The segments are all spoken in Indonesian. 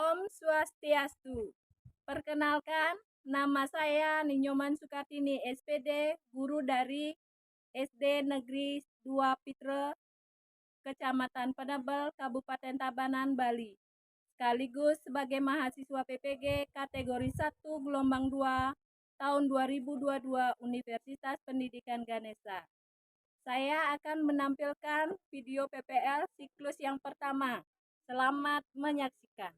Om Swastiastu. Perkenalkan, nama saya Ninyoman Sukartini SPD, guru dari SD Negeri 2 Pitre, Kecamatan Penebel, Kabupaten Tabanan, Bali. Sekaligus sebagai mahasiswa PPG kategori 1 gelombang 2 tahun 2022 Universitas Pendidikan Ganesha. Saya akan menampilkan video PPL siklus yang pertama. Selamat menyaksikan.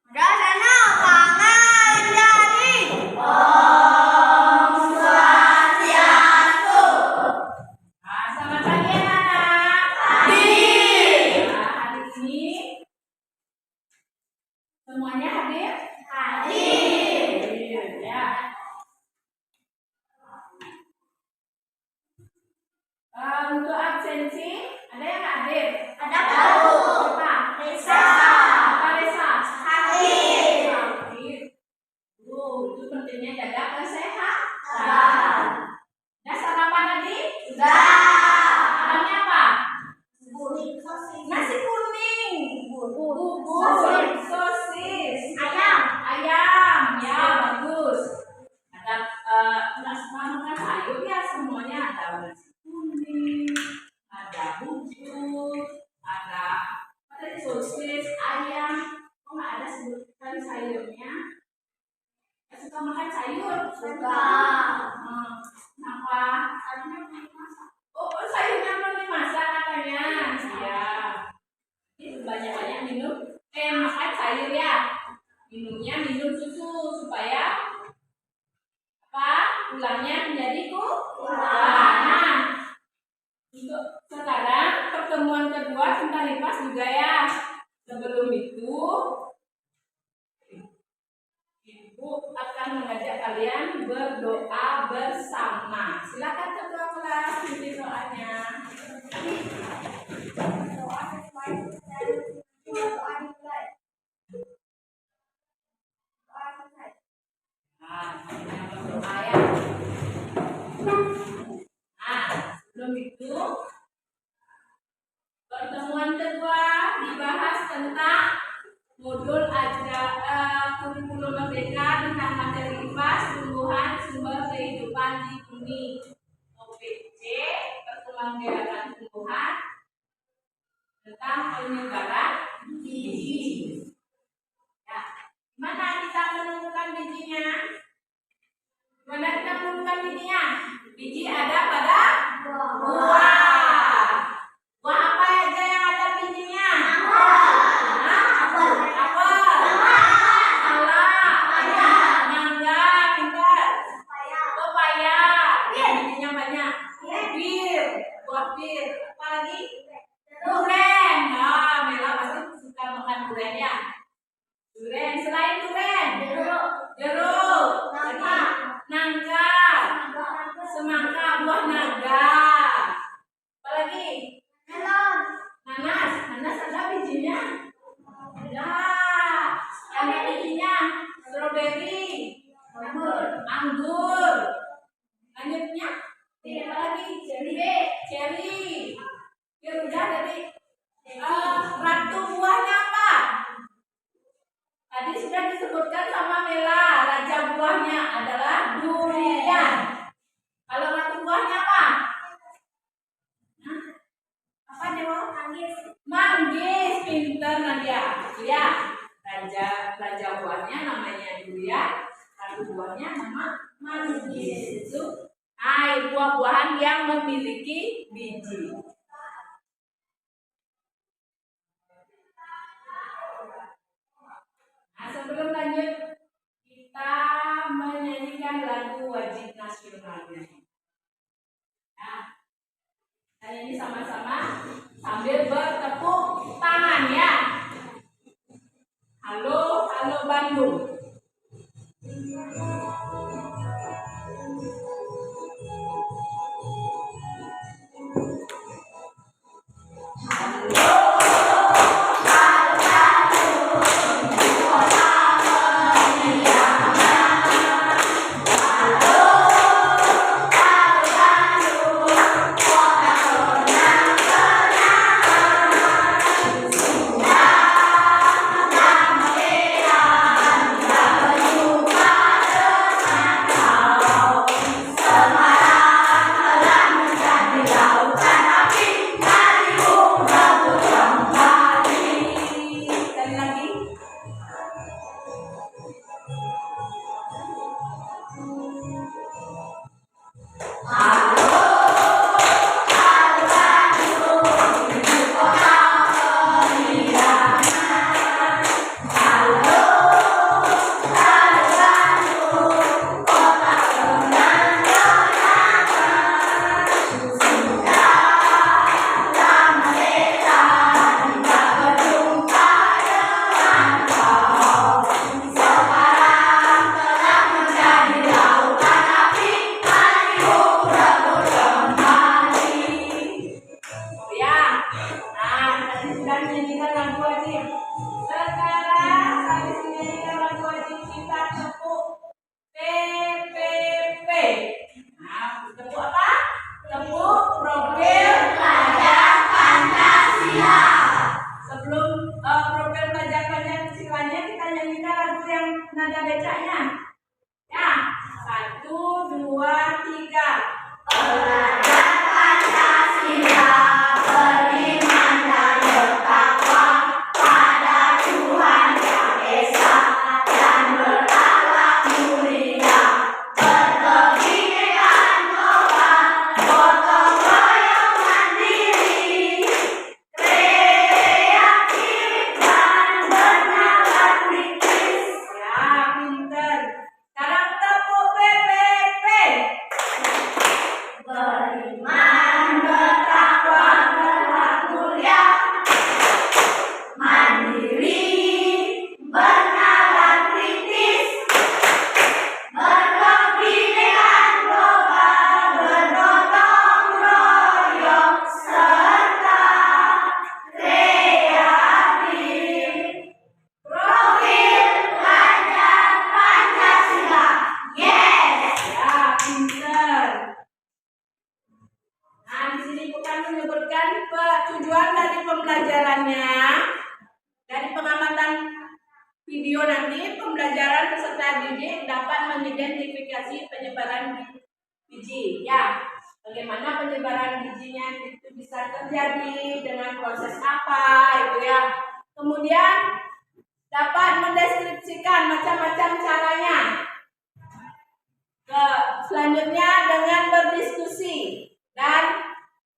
Rasana pangan dari Om Swastiastu. Selamat pagi anak-anak. Pagi. Hari ini semuanya hadir? Hadir. Ya. Untuk absensi, ada yang nggak hadir? Ada tahu. Siapa? Resa. Apa Resa? Hadir. Hadir. Itu pentingnya jaga kesehatan. Udah sarapan tadi? Sudah. Makannya apa? Nasi kuning. Bubur, sosis, Ayam. ya bagus. Ada makan sayur ya semuanya, ada nasi kuning, ada bubur, ada sosis, ayam. Kok nggak ada sebutkan sayurnya? Nggak suka makan sayur? Suka. Kenapa? Oh, sayurnya belum dimasak katanya. Iya. Ini banyak-banyak minum. Makan sayur ya. Minum susu supaya apa? Tulangnya menjadi kuat. Nah, untuk sekarang pertemuan kedua tentang lipas juga ya. Sebelum itu, Ibu akan mengajak kalian berdoa bersama. Silakan ketua kelas ikuti doanya. Sebelum itu pertemuan kedua dibahas tentang modul kurikulum merdeka tentang materi IPAS tumbuhan sumber kehidupan di bumi. OPC pertemuan gerakan tumbuhan tentang penyebaran biji. Ya, mana kita menentukan bijinya? Mana kita menentukan bijinya? Biji ada pada buah. Buah apa aja yang ada bijinya? Apel. Salah. Mangga, pintar. Pepaya. Bijinya banyak. Buah pir. Apa lagi? Duren. Mela pasti suka makan duren ya. Duren. Selain duren, jeruk. Nangka. Semangka, buah naga. Apa lagi? Nanas ada bijinya? Ada. Ada bijinya? Strawberry, anggur. Lanjutnya? Apa lagi? Cherry. Ya udah tadi. Ratu buahnya apa? Tadi sudah disebutkan sama Mela. Raja buahnya adalah durian. Kalau ratu buahnya apa? Apa Dewa? Manggis. Pinter Nadia. Ya. Raja buahnya namanya durian. Ratu buahnya nama manggis. Itu buah-buahan yang memiliki biji. Nah, sebelum lanjut kita menyanyikan lagu wajib nasionalnya. Nah, dan ini sama-sama sambil bertepuk tangan ya. Halo, halo Bandung. sudah menyanyikan lagu wajib. Sekarang habis menyanyikan lagu wajib kita tepuk PPP. Nah, tepuk apa? Tepuk profil pelajar Pancasila. Sebelum profil pelajar Pancasilanya kita nyanyikan lagu yang nada becaknya. Ya, 1, 2, 3. Belajar Pancasila, beriman dan bertakwa pada Tuhan Yang Esa dan berakhlak mulia, berkebinekaan global, gotong royong mandiri, kreatif dan bernalar kritis. Ya, pinter. Sekarang tepuk PPP. Beriman, bertakwa, berakhlak mulia, mandiri, bernalar kritis, berkebinekaan global, bergotong royong, serta kreatif. Profil pelajar Pancasila. Yes. Ya, pinter. Nah, di sini bukan menyebutkan tujuan dari pembelajarannya. Dari pengamatan video nanti, pembelajaran peserta didik dapat mengidentifikasi penyebaran biji. Ya, bagaimana penyebaran bijinya itu bisa terjadi dengan proses apa, itu ya. Kemudian dapat mendeskripsikan macam-macam caranya. Selanjutnya dengan berdiskusi dan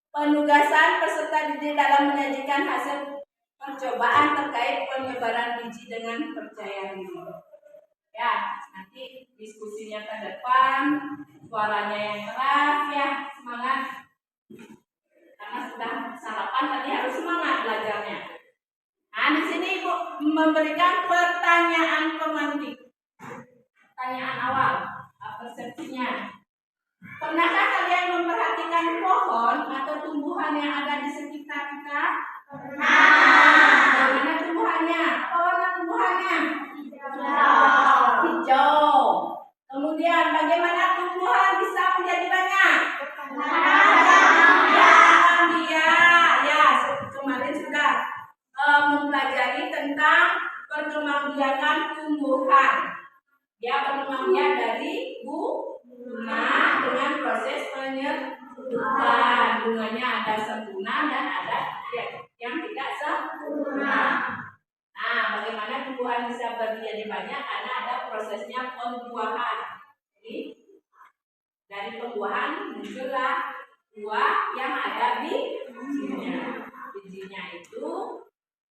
penugasan peserta didik dalam menyajikan hasil percobaan terkait penyebaran biji dengan percaya diri. Ya, nanti diskusinya ke depan, suaranya yang keras ya, semangat. Karena sudah sarapan tadi harus semangat belajarnya. Nah, di sini Ibu memberikan pertanyaan pemantik. Pertanyaan awal, persepsinya. Pernahkah kalian memperhatikan pohon atau tumbuhan yang ada di sekitar kita? Bagaimana tumbuhannya? Apa warna tumbuhannya? Hijau. Kemudian bagaimana tumbuhan bisa menjadi banyak? Ya, kemarin sudah mempelajari tentang perkembangbiakan tumbuhan. Dia berkembang dari bunga dengan proses penyerbukan. Bunganya ada sempurna dan ada yang tidak sempurna. Nah, bagaimana tumbuhan bisa menjadi banyak? Karena ada prosesnya pembuahan. Jadi dari pembuahan muncullah buah yang ada di bijinya. Bijinya itu,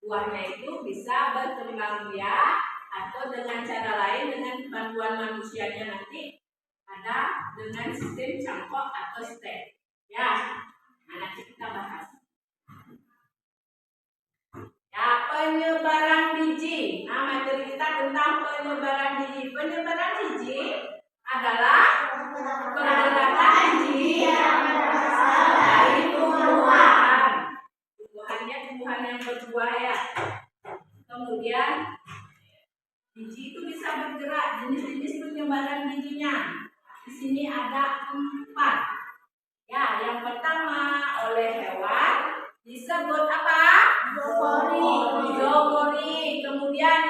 buahnya itu bisa berkembang biak atau dengan cara lain dengan bantuan manusianya nanti ada dengan sistem cangkok atau stem. Ya, nah nanti kita bahas. Ya, penyebaran biji. Nah, materi kita tentang penyebaran biji. Penyebaran biji adalah pergerakan biji yang berasal dari tumbuhan. Tumbuhannya tumbuhan yang berbuah ya. Kemudian biji itu bisa bergerak, jenis-jenis penyebaran bijinya. Di sini ada 4. Ya, yang pertama oleh hewan disebut apa? Zoogori. Kemudian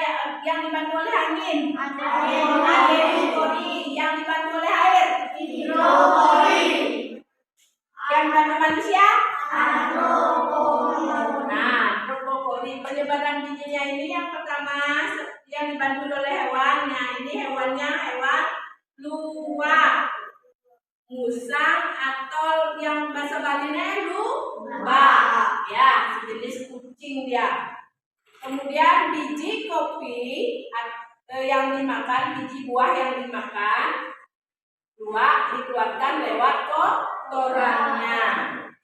yang dibantu oleh angin. Aneugori. Yang dibantu oleh air. Hidrogori. Yang dibantu manusia. Antropogori. Antropogori. Penyebaran bijinya ini yang pertama yang dibantu oleh hewan. Nah, ini hewannya hewan luwak, musang atau yang bahasa Balinya lubak. Ya, sejenis kucing dia. Kemudian biji kopi yang dimakan, biji buah yang dimakan, luwak dikeluarkan lewat kotorannya.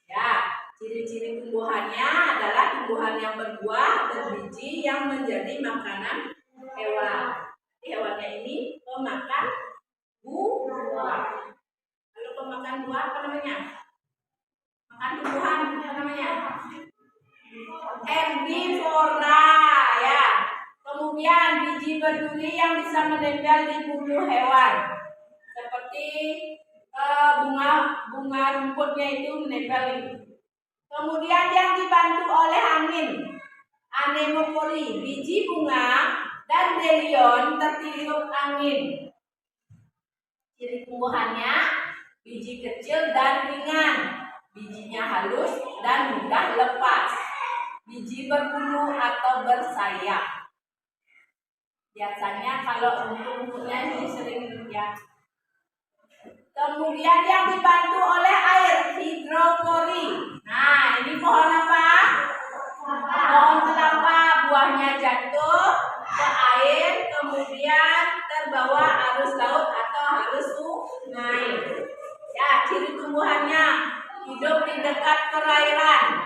Ya, ciri-ciri tumbuhannya adalah tumbuhan yang berbuah, berbiji yang menjadi makanan hewan. Jadi hewannya ini pemakan buah. Kalau pemakan buah apa namanya? Makan tumbuhan apa namanya? herbivora ya. Kemudian biji berduri yang bisa menempel di bulu hewan. Seperti bunga rumputnya itu menempel itu. Kemudian yang dibantu oleh angin, anemopori, biji bunga dan delion tertiup angin. Ciri tumbuhannya, biji kecil dan ringan, bijinya halus dan mudah lepas, biji berbulu atau bersayap. Biasanya kalau rumput-rumputnya ini sering ya. Kemudian yang dibantu oleh air, hidropori. Nah, ini pohon apa? Pohon kelapa, buahnya jatuh ke air, kemudian terbawa arus laut atau arus sungai. Ya, ciri tumbuhannya hidup di dekat perairan.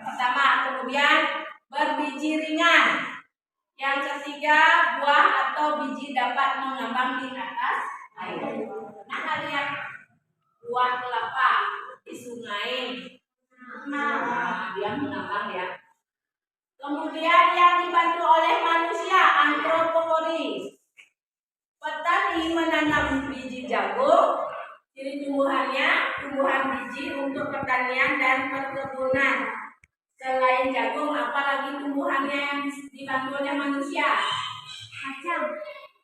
Pertama, kemudian berbiji ringan. Yang ketiga, buah atau biji dapat mengambang di atas air. Nah, lihat buah kelapa di sungai. Nah, dia mengambang ya. Kemudian yang dibantu oleh manusia, antropopori. Petani menanam biji jagung. Ciri tumbuhannya, tumbuhan biji untuk pertanian dan perkebunan. Selain jagung, apalagi tumbuhannya yang dibantu oleh manusia?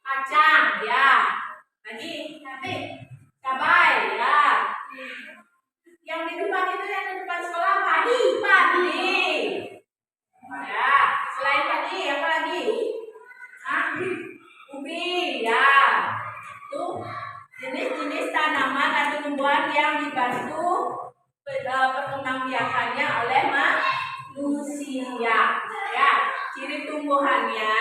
Kacang, ya. Lagi, cabai, ya. Yang di depan itu, yang di depan sekolah, padi. Ya, selain padi, apa lagi? Ubi, ya. Tuh, jenis-jenis tanaman atau tumbuhan yang dibantu perkembangbiakannya oleh manusia. Ya, ciri tumbuhannya,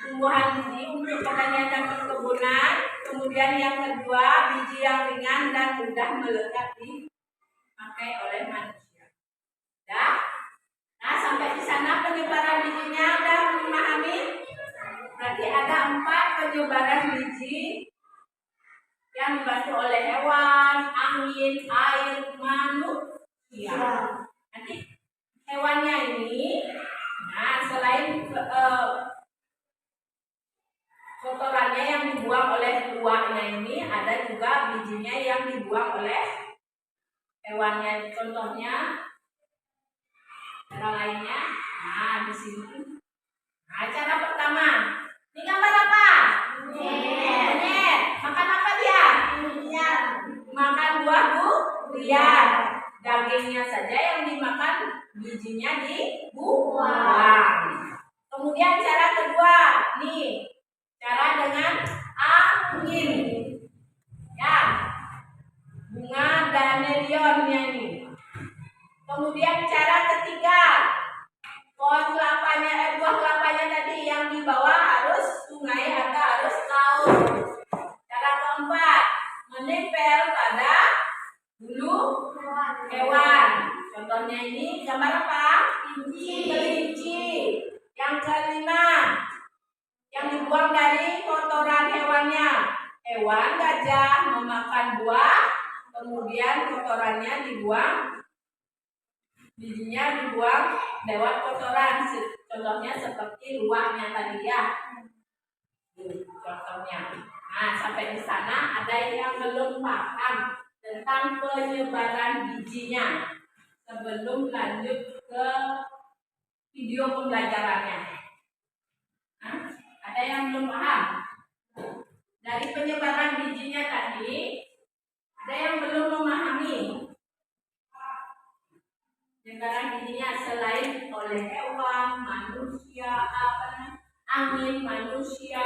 tumbuhan biji untuk pertanian dan perkebunan. Kemudian yang kedua, biji yang ringan dan mudah melekat dipakai oleh manusia. Ya. Nah, sampai di sana penyebaran bijinya udah memahami. Berarti ada 4 penyebaran biji yang dibantu oleh hewan, angin, air, manusia. Nanti hewannya ini, nah selain kotorannya yang dibuang oleh buahnya ini, ada juga bijinya yang dibuang oleh hewannya. Contohnya, cara lainnya, nah di sini. Nah, cara pertama, ini gambar apa? Monyet. Makan apa dia? Makan buah durian. Dagingnya saja yang dimakan, bijinya dibuang. Kemudian cara kedua, nih, cara dengan angin. Ya, bunga danelionnya ini. Kemudian cara ketiga, buah kelapanya tadi yang dibawa harus sungai atau harus laut. Cara keempat, menempel pada bulu hewan. Contohnya ini gambar apa? Kelinci. Yang kelima, yang dibuang dari kotoran hewannya. Hewan gajah memakan buah, kemudian kotorannya dibuang, bijinya dibuang lewat kotoran. Contohnya seperti luwaknya tadi ya. Contohnya. Nah, sampai di sana ada yang belum paham tentang penyebaran bijinya. Sebelum lanjut ke video pembelajarannya. Nah, ada yang belum paham? Dari penyebaran bijinya tadi, ada yang belum memahami. Penyebaran bijinya selain oleh hewan, manusia, angin, manusia.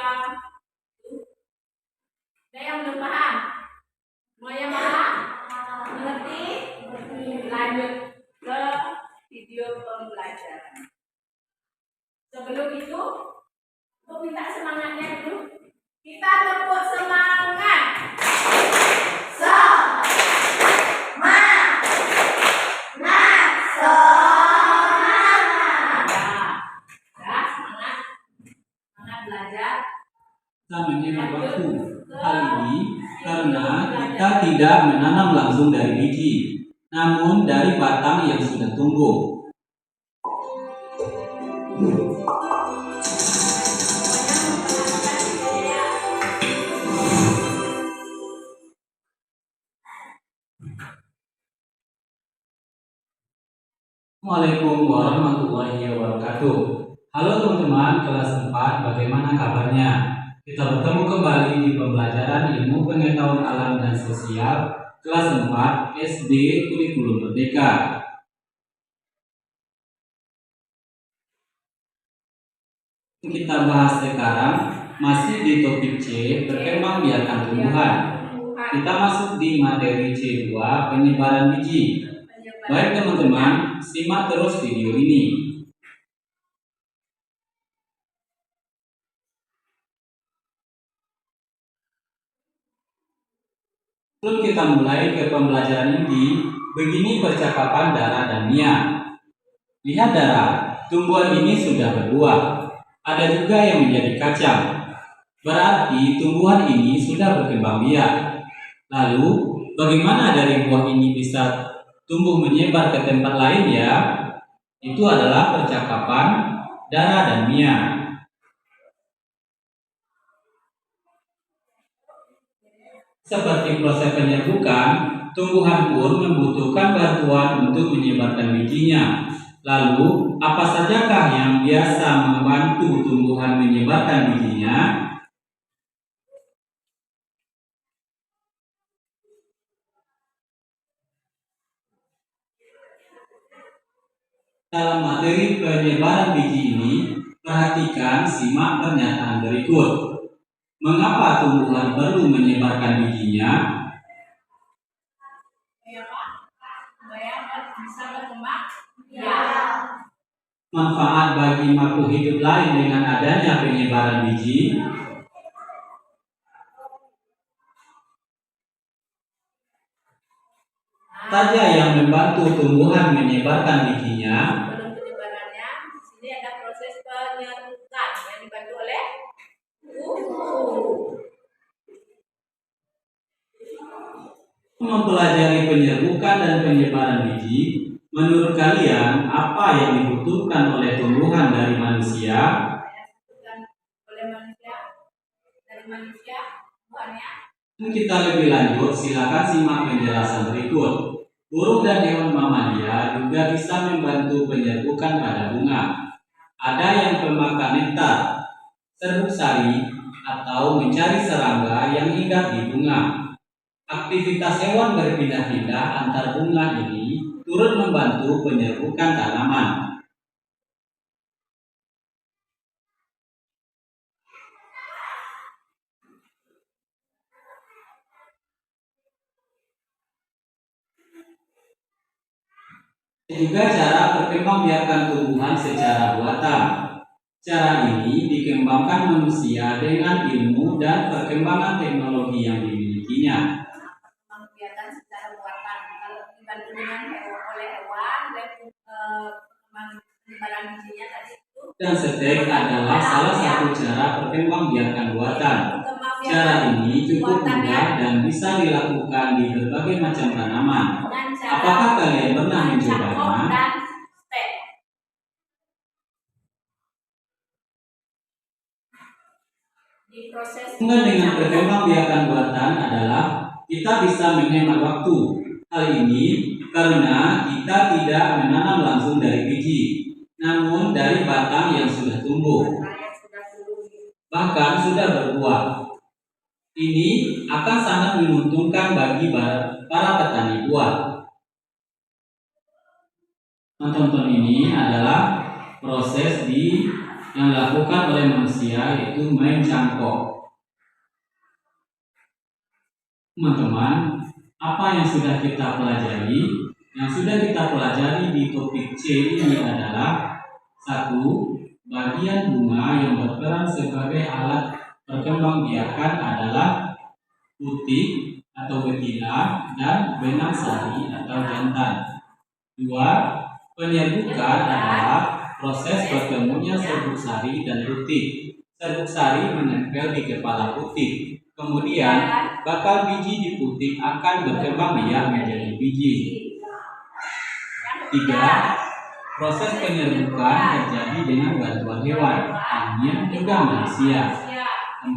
Ada yang belum paham? Mau yang paham? Mengerti? Lanjut ke video pembelajaran. Sebelum itu, untuk minta semangatnya dulu. Kita tepuk semangat. Kita menghemat waktu kali ini karena kita tidak menanam langsung dari biji, namun dari batang yang sudah tumbuh. Assalamualaikum warahmatullahi wabarakatuh. Halo teman-teman kelas 4, bagaimana kabarnya? Kita bertemu kembali di pembelajaran ilmu pengetahuan alam dan sosial kelas 4 SD Kurikulum Merdeka. Kita bahas sekarang masih di topik C, berkembang biakan tumbuhan. Kita masuk di materi C2, penyebaran biji. Baik teman-teman, simak terus video ini. Sebelum kita mulai ke pembelajaran inti, begini percakapan Dara dan Mia. Lihat Dara, tumbuhan ini sudah berbuah. Ada juga yang menjadi kacang. Berarti tumbuhan ini sudah berkembang biak. Lalu, bagaimana dari buah ini bisa tumbuh menyebar ke tempat lain ya? Itu adalah percakapan Dara dan Mia. Seperti proses penyerbukan, tumbuhan pun membutuhkan bantuan untuk menyebarkan bijinya. Lalu, apa sajakah yang biasa membantu tumbuhan menyebarkan bijinya? Dalam materi penyebaran biji ini, perhatikan simak pernyataan berikut. Mengapa tumbuhan perlu menyebarkan bijinya? Ya Pak, supaya bisa berkembang. Ya. Manfaat bagi makhluk hidup lain dengan adanya penyebaran biji. Saja yang membantu tumbuhan menyebarkan bijinya. Sebelum penyebarannya, di sini ada proses penyerbukan yang dibantu oleh Mempelajari penyerbukan dan penyebaran biji, menurut kalian apa yang dibutuhkan oleh tumbuhan dari manusia? dari manusia, buahnya. Kita lebih lanjut, silakan simak penjelasan berikut. Burung dan hewan mamalia juga bisa membantu penyerbukan pada bunga. Ada yang pemakan nektar, serbuk sari, atau mencari serangga yang hinggap di bunga. Aktivitas hewan berpindah-pindah antar bunga ini turut membantu penyerbukan tanaman. Juga cara perkembangbiakan tumbuhan secara buatan. Cara ini dikembangkan manusia dengan ilmu dan perkembangan teknologi yang dimilikinya. Kegiatan secara buatan. Kalau dibantu dengan oleh hewan dan penyebaran bijinya tadi itu. Dan setek adalah salah satu cara perkembangbiakan buatan. Cara ini cukup mudah dan bisa dilakukan di berbagai macam tanaman. Apakah kalian pernah mencobanya? Dengan perkembangbiakan buatan adalah kita bisa menghemat waktu. Hal ini karena kita tidak menanam langsung dari biji, namun dari batang yang sudah tumbuh, bahkan sudah berbuah. Ini akan sangat menguntungkan bagi para petani buah. Tonton ini adalah proses yang dilakukan oleh manusia, yaitu mencangkok. Teman-teman, apa yang sudah kita pelajari? Yang sudah kita pelajari di topik C ini adalah 1. Bagian bunga yang berperan sebagai alat perkembangbiakan adalah putik atau betina dan benang sari atau jantan. 2. Penyerbukan adalah proses bertemunya serbuk sari dan putik. Serbuk sari menempel di kepala putik. Kemudian, bakal biji di putik akan berkembang biak menjadi biji. 3. Proses penyerbukan terjadi dengan bantuan hewan, angin, juga manusia. 4.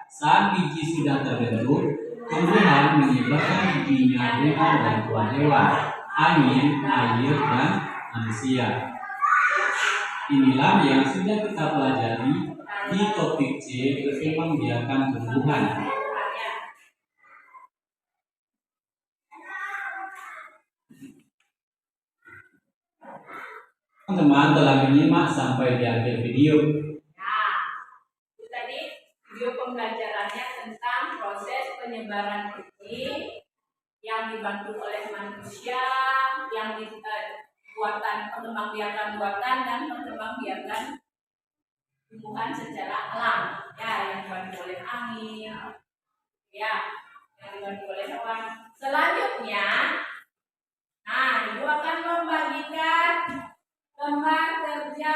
Saat biji sudah terbentuk, tumbuhan menyebarkan bijinya dengan bantuan hewan, angin, air, dan manusia. Inilah yang sudah kita pelajari di topik C, berkembangbiakan tumbuhan. Teman-teman telah menyimak sampai di akhir video. Nah, itu tadi video pembelajarannya tentang proses penyebaran biji yang dibantu oleh manusia, yang buatan pengembangbiakan buatan dan pengembangbiakan tumbuhan secara alam, ya, yang dibantu oleh angin, ya, yang dibantu oleh hewan. Selanjutnya, nah, ibu akan membagikan gambar kerja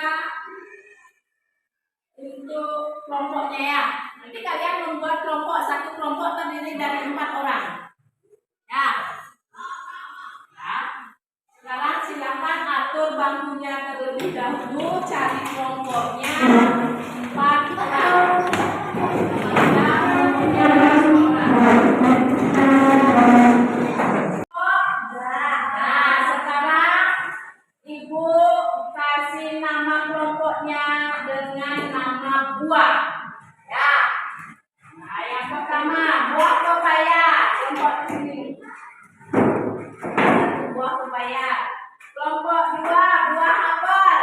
untuk kelompoknya, ya. Nanti kalian membuat kelompok, satu kelompok terdiri dari 4 orang. Ya. Ya. Sekarang silakan atur bangkunya terlebih dahulu, cari kelompoknya 4 orang. Nah, sekarang ibu kasih nama kelompoknya dengan nama buah. Ya. Nah, yang pertama buah pepaya, kelompok ini. Buah pepaya. Kelompok 2 buah apel.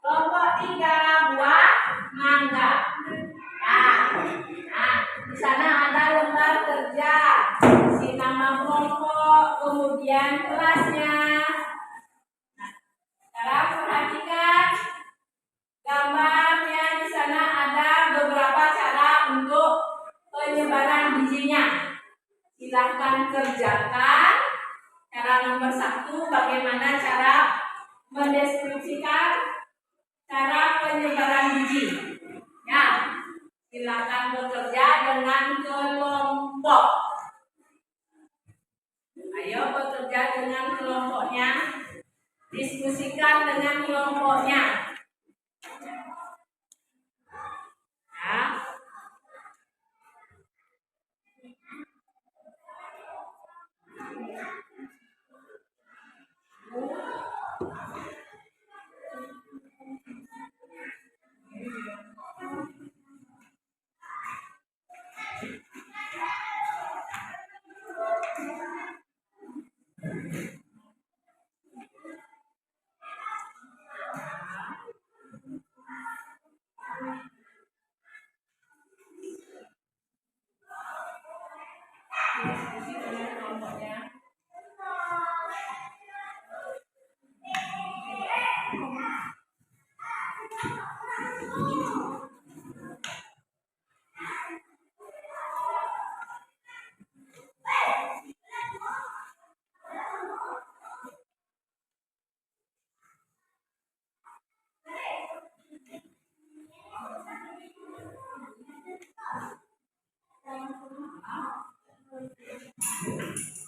Kelompok 3 buah mangga. Nah, di sana ada lembar kerja, isi nama kelompok, kemudian kelasnya. Nah, sekarang perhatikan gambarnya, di sana ada beberapa cara untuk penyebaran bijinya. Silahkan kerjakan. Cara nomor 1, bagaimana cara mendeskripsikan cara penyebaran biji. Ya, silakan bekerja dengan kelompok. Ayo bekerja dengan kelompoknya. Diskusikan dengan kelompoknya. Ya. Diskusi dengan kelompoknya.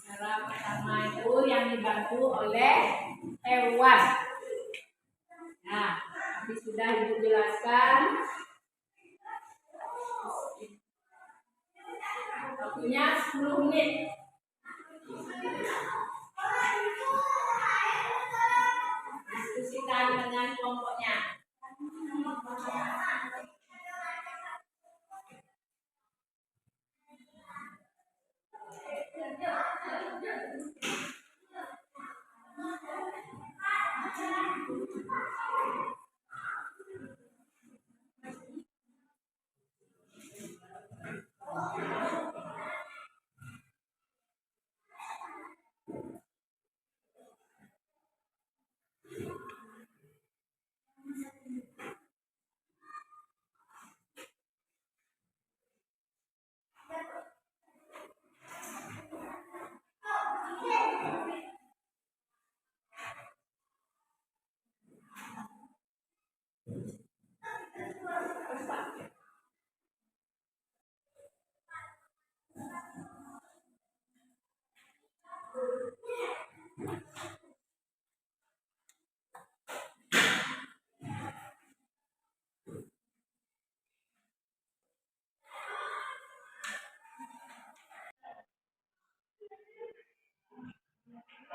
Cara pertama itu yang dibantu oleh hewan. Nah, tadi sudah ibu jelaskan. Waktunya 10 menit. Diskusikan dengan kelompoknya.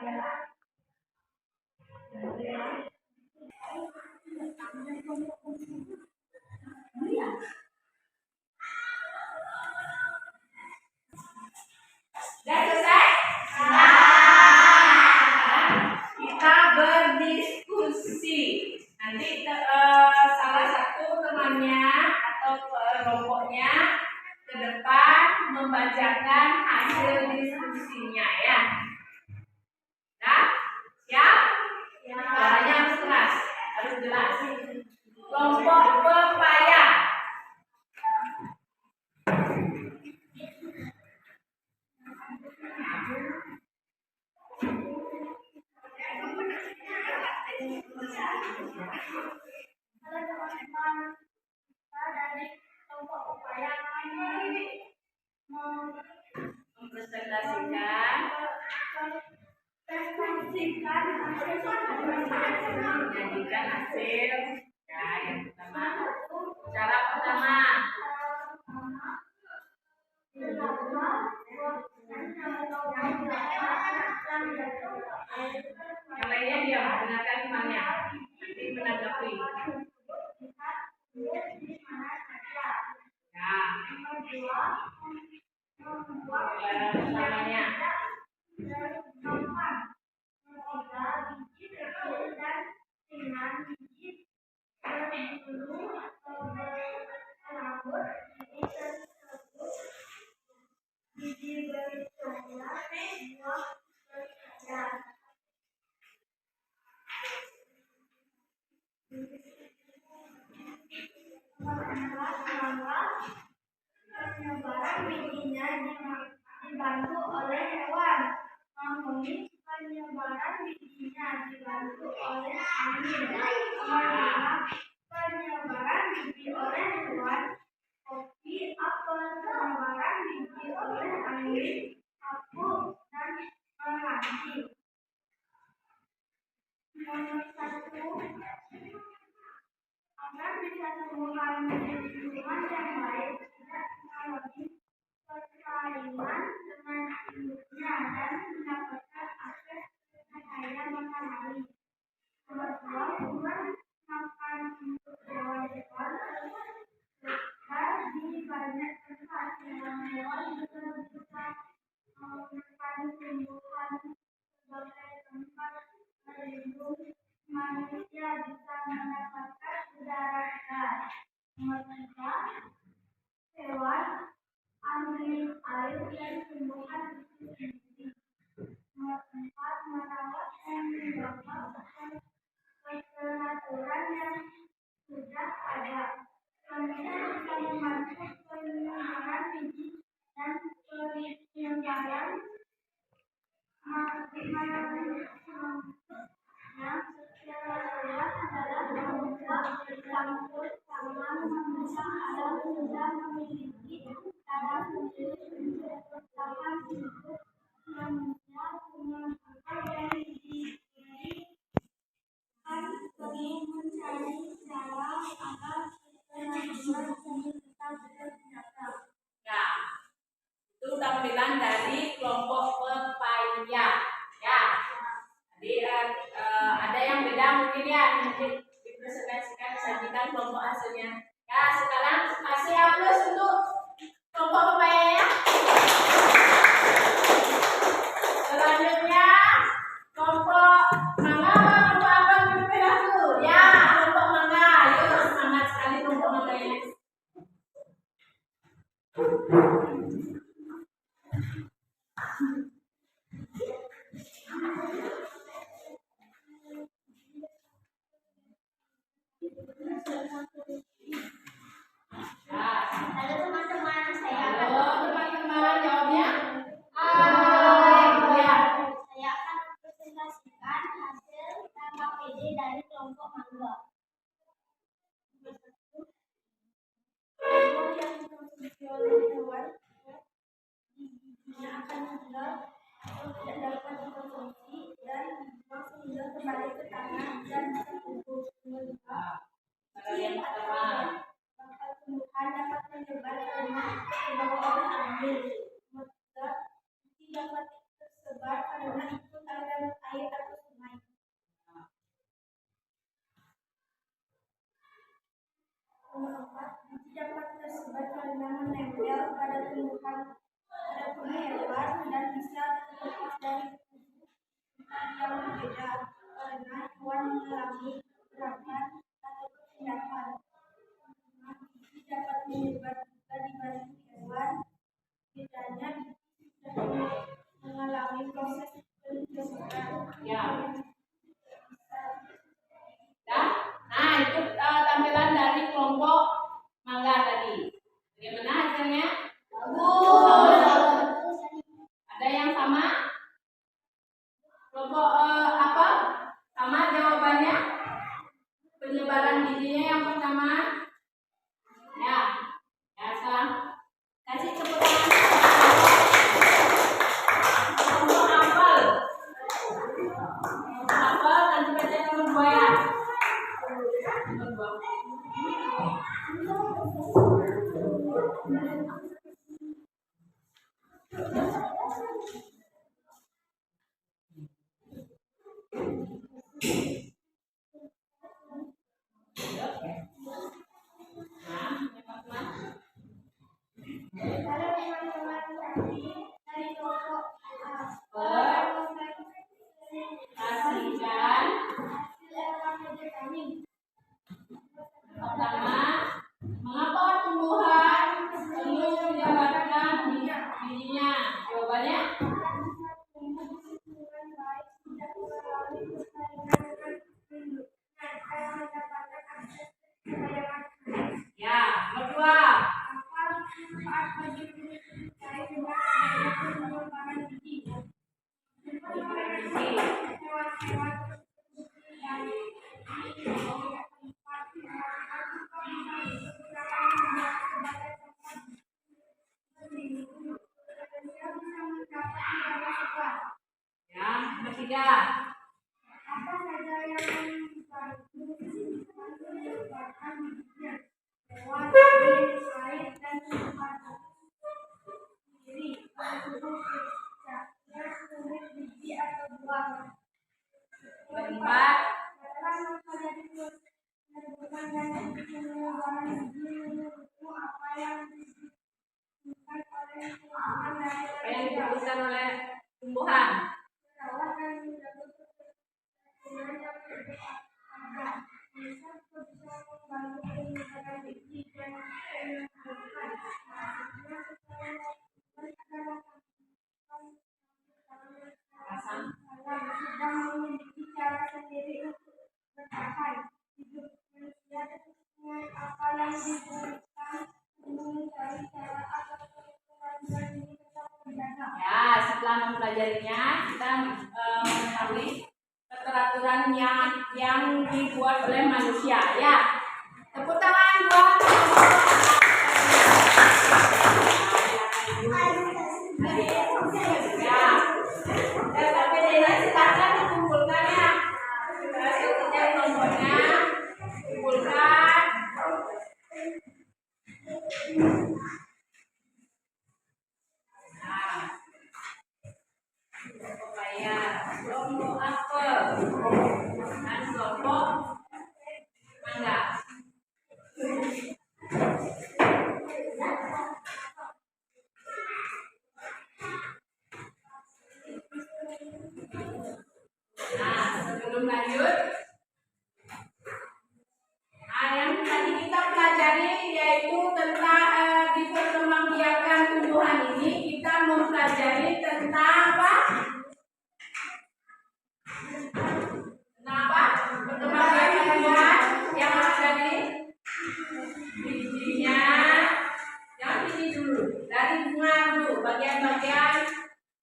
Sudah selesai? Kita berdiskusi. Nanti salah satu temannya atau kelompoknya ke depan membacakan hasil diskusinya ya. Nah, siap? Caranya harus keras, harus jelas. Kelompok pepaya. Halo teman-teman, kita dari kelompok upaya kami Mempresentasikan menyajikan hasil ya yang pertama. Cara pertama yang lainnya diam, dengarkan temannya nanti menanggapi ya. Cara pertamanya penyebaran bijinya dibantu oleh hewan. Menghuni penyebaran bijinya dibantu oleh angin. Penyebaran biji oleh hewan. Kopi, apel, penyebaran biji oleh angin, sapu, dan melati. Nomor 1, agar bisa tumbuhan lingkungan yang baik, tidak mengalami persaingan dengan induknya dan mendapatkan akses ke cahaya matahari. Nomor 2, sumber makan untuk hewan-hewan tersebar di banyak tempat. Hewan-hewan juga bisa menemukan tumbuhan sebagai tempat berlindung. Manusia bisa mendapatkan udara segar. Nomor 3, hewan, angin, air, dan tumbuhan itu sendiri. Nomor 4, merawat dan menjaga keteraturan yang sudah ada. Manusia bisa membantu penyebaran biji dan penyebaran yang secara luas adalah membuat campur tangan. Manusia kadang sudah memiliki cara sendiri untuk bertahan hidup. Manusia mengumpulkan dan diberikan sering mencari cara agar kemajuan ini tetap terjaga. ya. Itu tampilan dari kelompok pepaya ya. Jadi ada yang beda mungkin ya, nanti dipresentasikan disajikan kelompok hasilnya ya. Sekarang kasih aplaus untuk kelompok pepaya ya. Selanjutnya kelompok mangga, kelompok apa gitu ya. Kelompok mangga, yuk semangat sekali kelompok mangganya. Halo teman-teman, saya Halo teman-teman, jawabnya ya. Saya akan mempresentasikan hasil KKPD dari kelompok mangga. Hewan yang dikonsumsi oleh hewan giginya akan hilang atau tidak dapat dikonsumsi dan dibuang sehingga kembali ke tanah dan bisa tumbuh. yang pertama. Bakal tumbuhan dapat menyebar karena terbawa oleh angin. Biji dapat tersebar karena ikut aliran air atau sungai. Nomor 4, biji dapat tersebar karena menempel pada tumbuhan hewan dan bisa terlepas dari tempat yang berbeda karena hewan mengalami gerakan atau perpindahan. Biji dapat menyebar juga di badan hewan, bedanya biji sudah mengalami proses penyebaran. Ya. Nah, itu tampilan dari kelompok mangga tadi. Bagaimana hasilnya? Bagus. Ada yang sama? Kelompok apa? Sama jawabannya? Penyebaran bijinya yang pertama? Ya. Ya, salah. Kasih tepuk tangan. Kelompok apel. Kelompok apel, nanti baca nomor 2 ya. Nomor 2. Halo teman-teman kami dari kelompok Pastikan hasil LKPD kami. pertama, mengapa tumbuhan perlu mendapatkan bijinya? Jawabannya? Ya, nomor 2. Ya, nomor 3. Apa saja yang menyebabkan bijinya? Lewat air dan tumbuhan sendiri, kulit biji atau buah. Nomor 4. Sekarang mempelajari penyerbukan dan penyebaran biji menurutmu apa yang dibutuhkan oleh tumbuhan dari Apa yang dibutuhkan oleh tumbuhan? perawat dan menjaga kebersihan yang berada. Bisa membantu penyebaran biji dan penyebaran. Maksudnya supaya sedang memiliki cara sendiri untuk bertahan hidup manusia dengan apa yang diberikan mencari cara agar kehidupan ini tetap terjaga. Ya, setelah mempelajarinya, kita mengetahui keteraturan yang dibuat oleh manusia. Ya, tepuk tangan buat ya. LKPD-nya silakan dikumpulkan ya. Setiap nomornya kumpulkan. Nah, pepaya, kelompok apel, dan kelompok mangga. Nah, sebelum lanjut, yang tadi kita pelajari yaitu tentang di perkembangbiakan tumbuhan ini kita mempelajari tentang apa? Tentang apa? Perkembangbiakan tumbuhan yang ada di bijinya. Jangan biji dulu, dari bunga dulu, bagian-bagian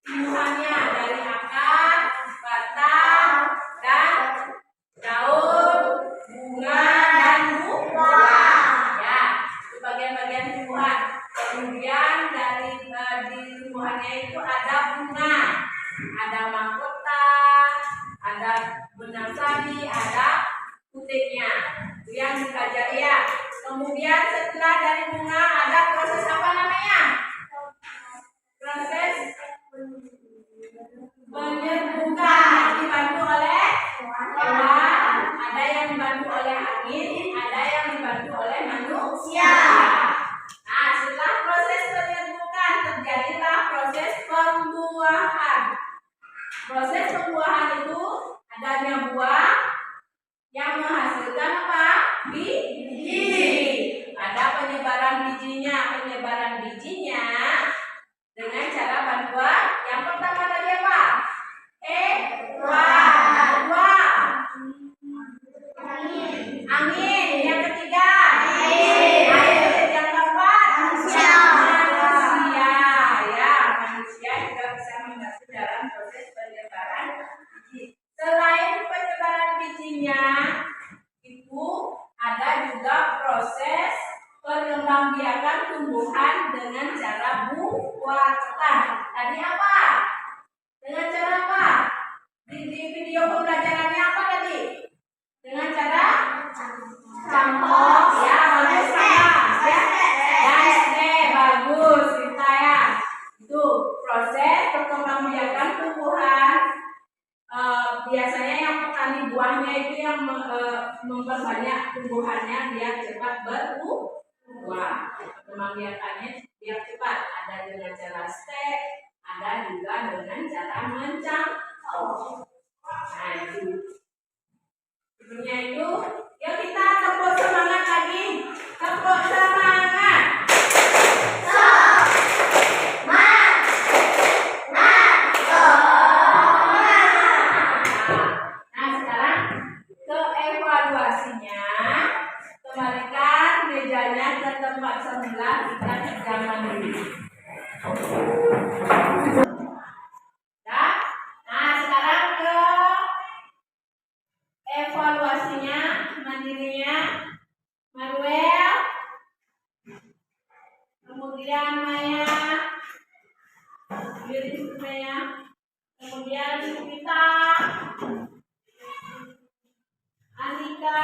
tumbuhannya dari akar, batang, dan daun, bunga, dan buah. Ya, itu bagian-bagian tumbuhan. Kemudian dari di tumbuhannya itu ada bunga, ada mahkota, ada benang sari, ada putiknya. Itu yang dipelajari ya. Kemudian setelah dari bunga ada proses apa namanya? Proses penyerbukan. Dibantu Tuhan, ada yang dibantu oleh angin, ada yang dibantu oleh manusia. Nah, setelah proses penyerbukan terjadilah proses pembuahan. Proses pembuahan itu adanya buah yang menghasilkan apa? Biji. Ada penyebaran bijinya. Penyebaran bijinya dengan cara bantuan yang pertama tadi apa? Kedua, angin. Yang ketiga, air. Yang keempat, manusia. Ya, manusia juga bisa membantu dalam proses penyebaran biji. Selain penyebaran bijinya, itu ada juga proses perkembangbiakan tumbuhan dengan cara buatan. Tadi apa? Dengan cara apa? Di video pembelajarannya apa tadi? Dengan cara contoh, ya bagus ya. Bagus kita ya. Itu proses perkembangbiakan tumbuhan. Biasanya yang petani buahnya itu yang memperbanyak tumbuhannya biar cepat berbuah. Perkembangbiakannya biar cepat. Ada dengan cara stek, ada juga dengan cara mencangkok. Nah itu. Sebelumnya itu, yuk kita tepuk semangat lagi. Tepuk semangat. Nah sekarang ke evaluasinya. Kembalikan mejanya ke tempat semula, kita kerjakan dulu. Nah sekarang ke evaluasinya, mandirinya, Manuel, kemudian Maya, Maya, kemudian kita, Anika,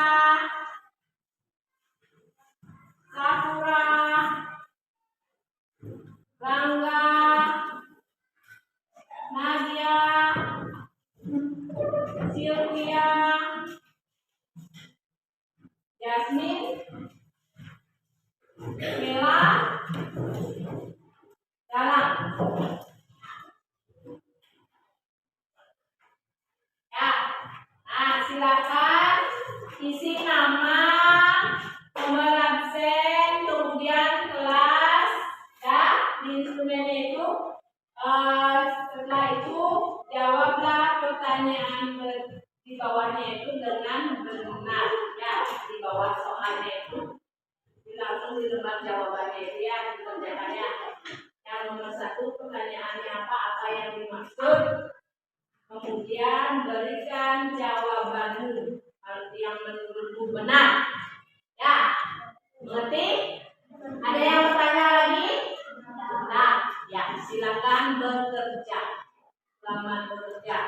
Sakura, Rangga, Nadia, Sylvia, Jasmine, Mela, Galang. Ya, nah silakan isi nama, nomor absen, kemudian kelas, ya di instrumennya itu. Setelah itu jawablah pertanyaan di bawahnya itu dengan benar, ya di bawah soalnya itu langsung di lembar jawabannya itu ya dikerjakannya. Yang nomor 1 pertanyaannya apa yang dimaksud, kemudian berikan jawabanmu yang menurutmu benar. Ya, mengerti? Ada yang bertanya lagi? Nah, ya silakan bekerja. Selamat bekerja.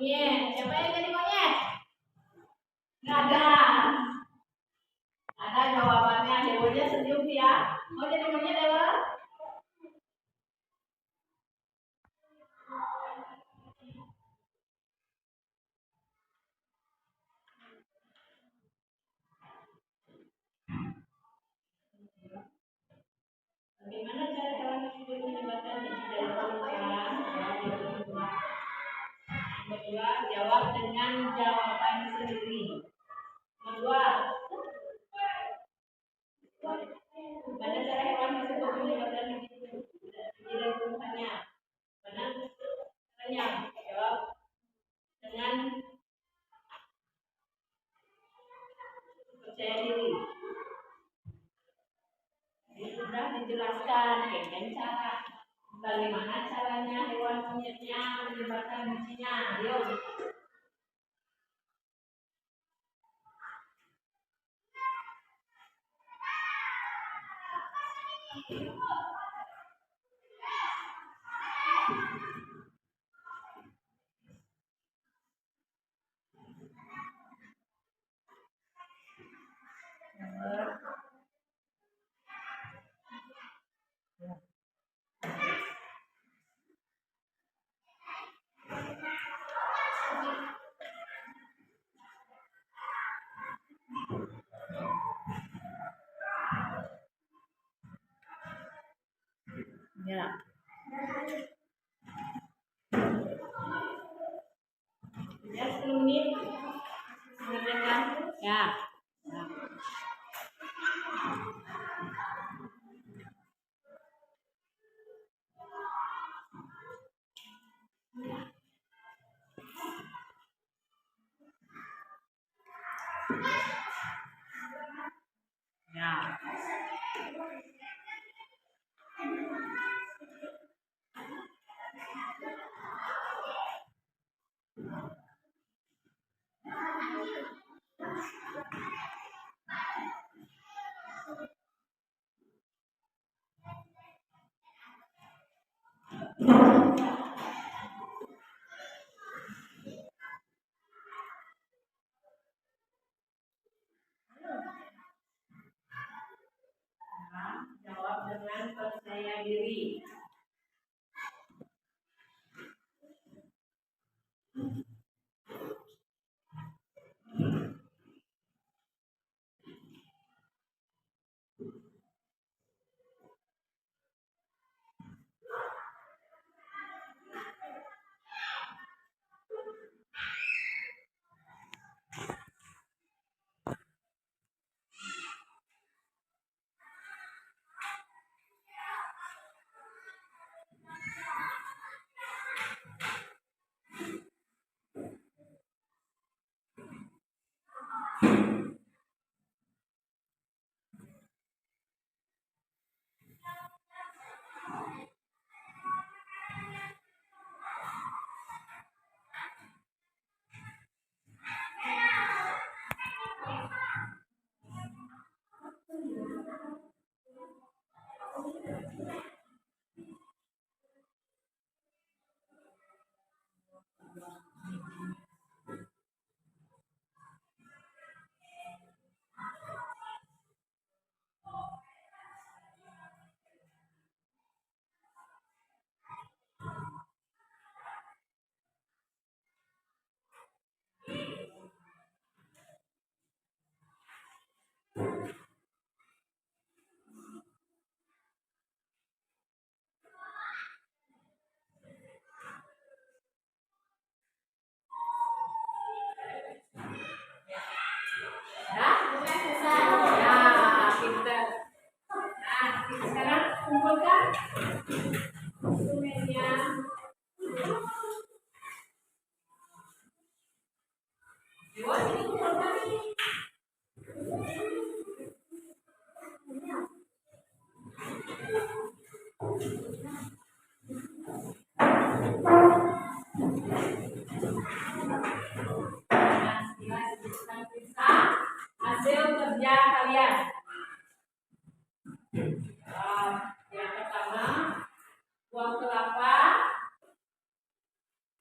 Monyet. Siapa yang jadi monyet? Nggak ada. Ada jawabannya. Dewonya senyum ya. Mau jadi monyet Dewa? Bagaimana cara hewan tersebut menyebabkan biji dalam perutnya? Kedua, jawab dengan jawaban sendiri. Kedua, bagaimana cara hewan tersebut menyebabkan biji dalam perutnya? Mana caranya? Jawab dengan percaya diri. Ini sudah dijelaskan dengan cara bagaimana caranya hewan monyetnya menyebabkan bijinya. Ayo. Ya. Ya 10 menit. Mengerjakan. Ya. Ya. Jawab dengan percaya diri. Ya, sudah selesai. Ya, pintar. Nah, kita sekarang kumpulkan dokumennya. Dewa, ini kumpulkan. Hasil kerja kalian. Yang pertama, buang kelapa,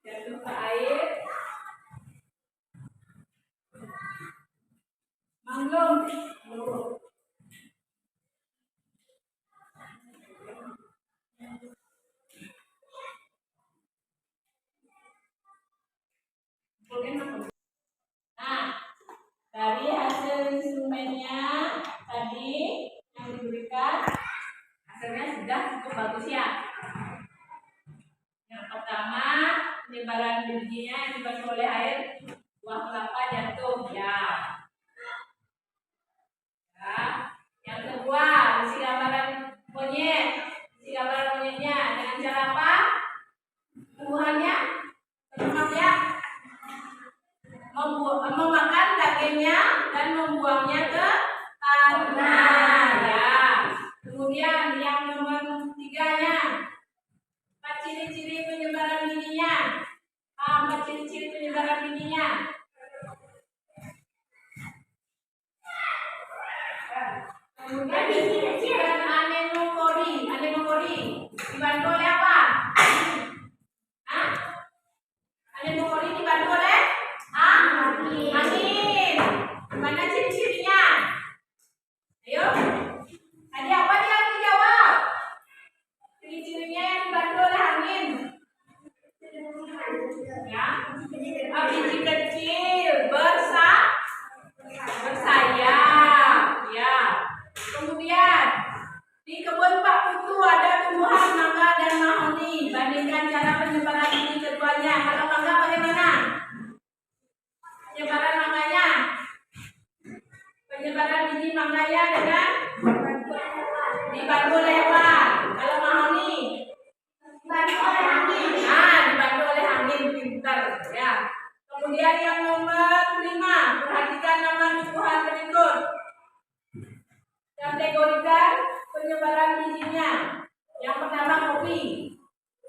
jatuh ke air, belum? Belum. Nah, dari hasil instrumennya tadi yang diberikan, hasilnya sudah cukup bagus ya. Yang pertama, penyebaran bijinya yang dibantu oleh air buah kelapa jatuh ya. Ya. Yang kedua, isi gambaran monyet. Isi gambaran monyetnya dengan cara apa? Tumbuhannya, teman ya, memakan dagingnya dan membuangnya ke tanah ya. Kemudian yang nomor 3-nya, ciri-ciri penyebaran bijinya. Apa ciri-ciri penyebaran bijinya? Kemudian dan anemokori. Anemokori dibantu oleh apa? Hah? Anemokori dibantu oleh angin. Mana ciri-cirinya? Ayo. Tadi apa dia dijawab? Ciri-cirinya yang dibantu oleh angin. Ya. Biji kecil bersayap. Ya. Kemudian di kebun Pak Putu ada tumbuhan mangga dan mahoni. Bandingkan cara penyebaran biji keduanya. Kalau mangga bagaimana? Penyebaran mangganya. Penyebaran biji mangganya dengan dibantu oleh apa? Kalau mahoni dibantu oleh angin. Dibantu oleh angin, pintar ya. Kemudian yang nomor 5, perhatikan nama tumbuhan berikut. Kategorikan penyebaran bijinya. Yang pertama kopi,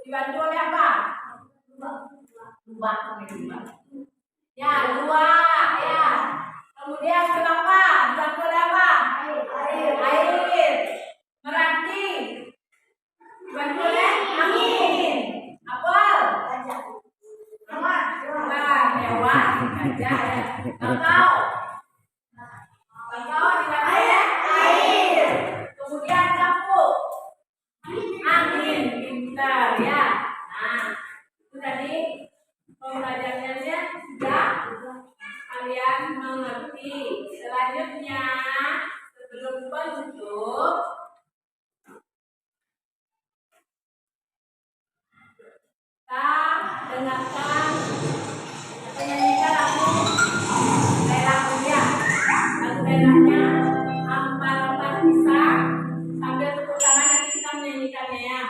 dibantu oleh apa? Luwak. Ya, luwak ya. Kemudian kelapa, dibantu oleh apa? Air. Meranti, dibantu oleh angin. Apel, hewan, gajah ya. Bangkau dibantu oleh air. Kemudian capuk, angin, pintar ya. Nah, itu tadi pembelajarannya sudah kalian mengerti. Selanjutnya, sebelum penutup, kita dengarkan menyanyikan lagu daerah Mulia. Lagu daerahnya Ampar-Ampar Pisang. Sambil tepuk tangan nanti kita menyanyikannya ya.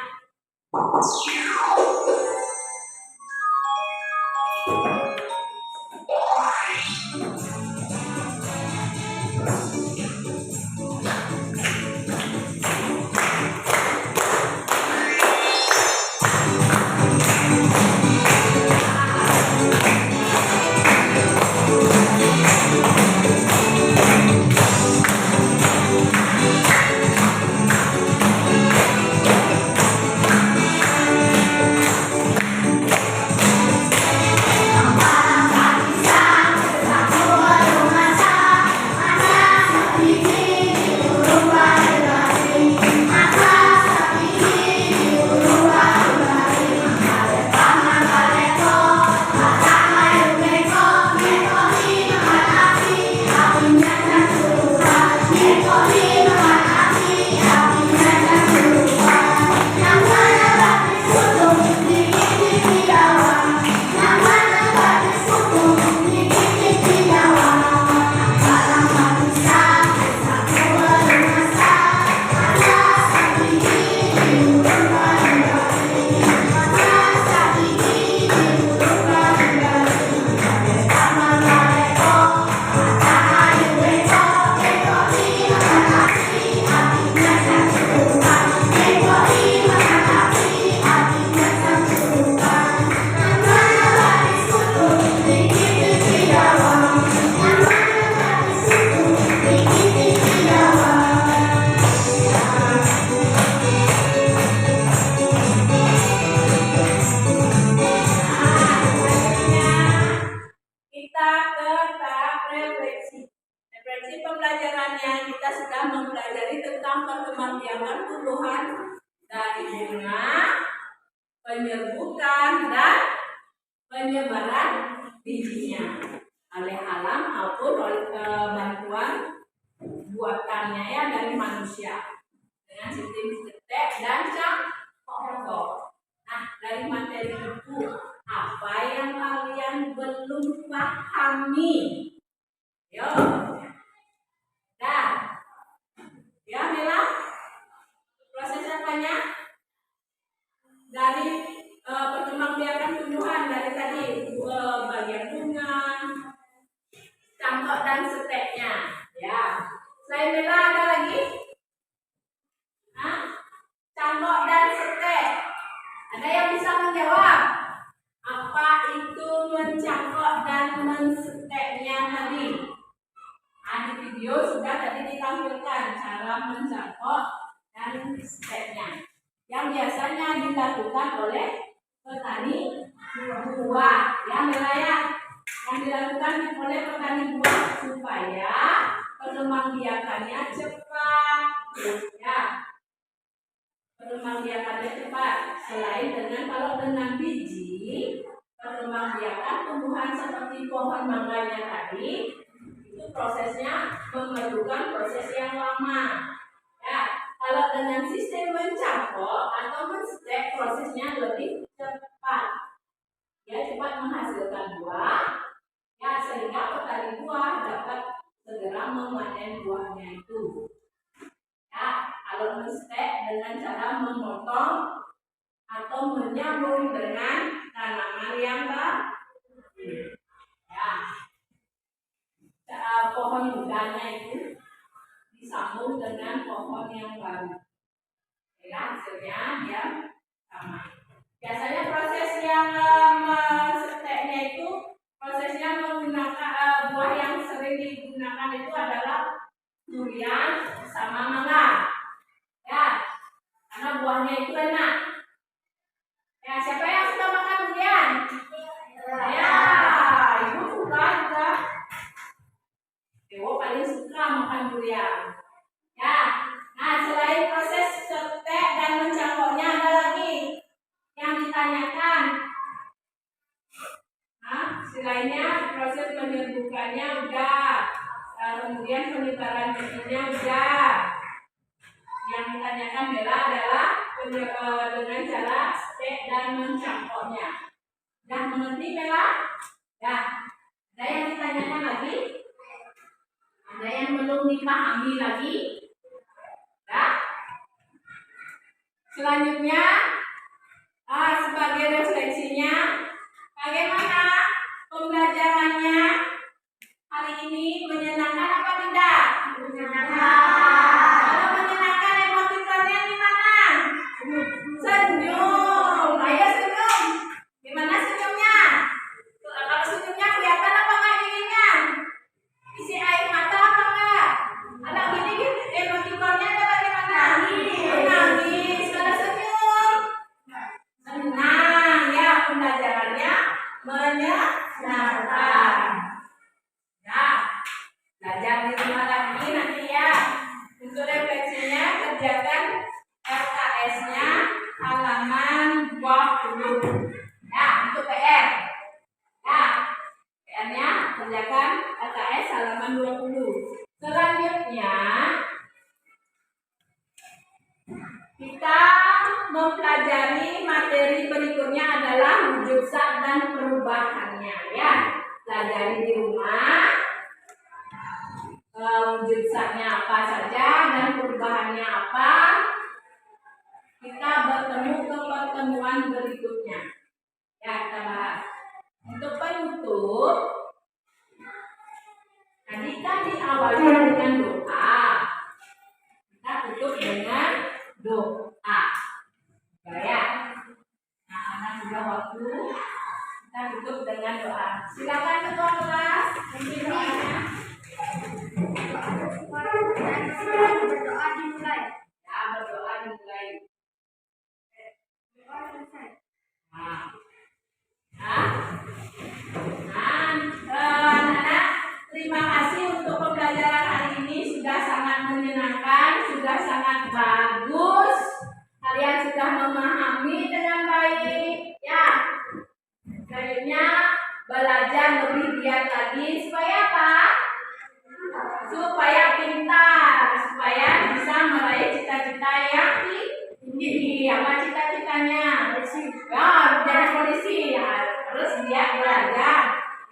Referensi pembelajarannya kita sudah mempelajari tentang perkembangbiakan tumbuhan dari bunga, penyerbukan dan penyebaran bijinya oleh alam maupun oleh bantuan buatannya ya dari manusia dengan sistem cetek dan cangkok. Nah, dari materi itu apa yang kalian belum pahami? Yo, dah, ya Mela, proses apanya? Dari perkembangbiakan tumbuhan dari tadi bagian bunga, cangkok dan seteknya. Ya, selain Mela ada lagi? Hah? Cangkok dan setek. Ada yang bisa menjawab? Apa itu mencangkok dan menseteknya tadi? Nah, di video sudah tadi ditampilkan cara mencangkok dan seteknya yang biasanya dilakukan oleh petani buah ya Melaya, yang dilakukan oleh petani buah supaya perkembangbiakannya cepat ya, perkembangbiakannya cepat. Selain dengan kalau dengan biji, perkembangbiakan tumbuhan seperti pohon mangganya tadi itu prosesnya memerlukan proses yang lama ya. Kalau dengan sistem mencangkok atau mensetek prosesnya lebih cepat ya, cepat menghasilkan buah ya, sehingga petani buah dapat segera memanen buahnya itu ya. Kalau mensetek dengan cara memotong atau menyambung dengan tanaman yang baru ya, pohon mudanya itu disambung dengan pohon yang baru ya, hasilnya dia sama. Biasanya proses yang menseteknya itu prosesnya menggunakan buah yang sering digunakan itu adalah durian sama mangga ya, karena buahnya itu enak ya. Siapa yang suka makan durian? Ya, ibu suka juga. Dewo paling suka makan durian ya. Nah, selain proses setek dan mencangkoknya ada lagi yang ditanyakan. Nah, selainnya proses menyerbukannya udah, kemudian penyebaran bijinya udah. Yang ditanyakan adalah dengan cara setek dan mencangkoknya. Udah mengerti Bella? Ya. Ada yang ditanyakan lagi? Ada yang belum dipahami lagi? Ya. Selanjutnya, sebagai refleksinya, bagaimana pembelajarannya hari ini? Menyenangkan apa tidak? Kalau menyenangkan, emotikonnya gimana? Senyum. Ayo senyum. Gimana senyumnya? Kalau senyumnya kelihatan apa nggak giginya? Isi air mata apa enggak? Ada gini emotikonnya ada bagaimana? Nangis. Kalau senyum senang ya, pembelajarannya menyenangkan ya. Belajar di rumah lagi nanti ya. Untuk refleksinya kerjakan LKS-nya halaman 20 ya, untuk PR ya. PR-nya kerjakan LKS halaman 20. Selanjutnya kita mempelajari materi berikutnya adalah wujud zat dan perubahannya ya. Pelajari di rumah wujud zatnya apa saja dan perubahannya apa. Kita bertemu ke pertemuan berikutnya ya, kita bahas. Untuk penutup, tadi kan diawali dengan doa, kita tutup dengan doa ya. Nah, karena sudah waktu, kita tutup dengan doa. Silakan ketua kelas mungkin doanya. Berdoa dimulai. Ya, berdoa dimulai. Nah, anak-anak, terima kasih untuk pembelajaran rajin supaya apa? Supaya pintar, supaya bisa meraih cita-cita yang tinggi. Apa cita-citanya? Ya, jadi polisi. Ya, harus giat belajar.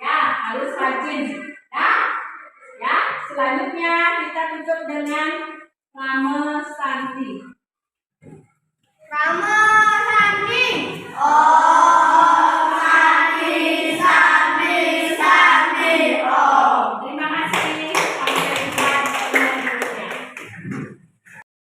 Ya, harus rajin. Ya, selanjutnya kita tutup dengan Rame Santi. Rama Sandi. Oh.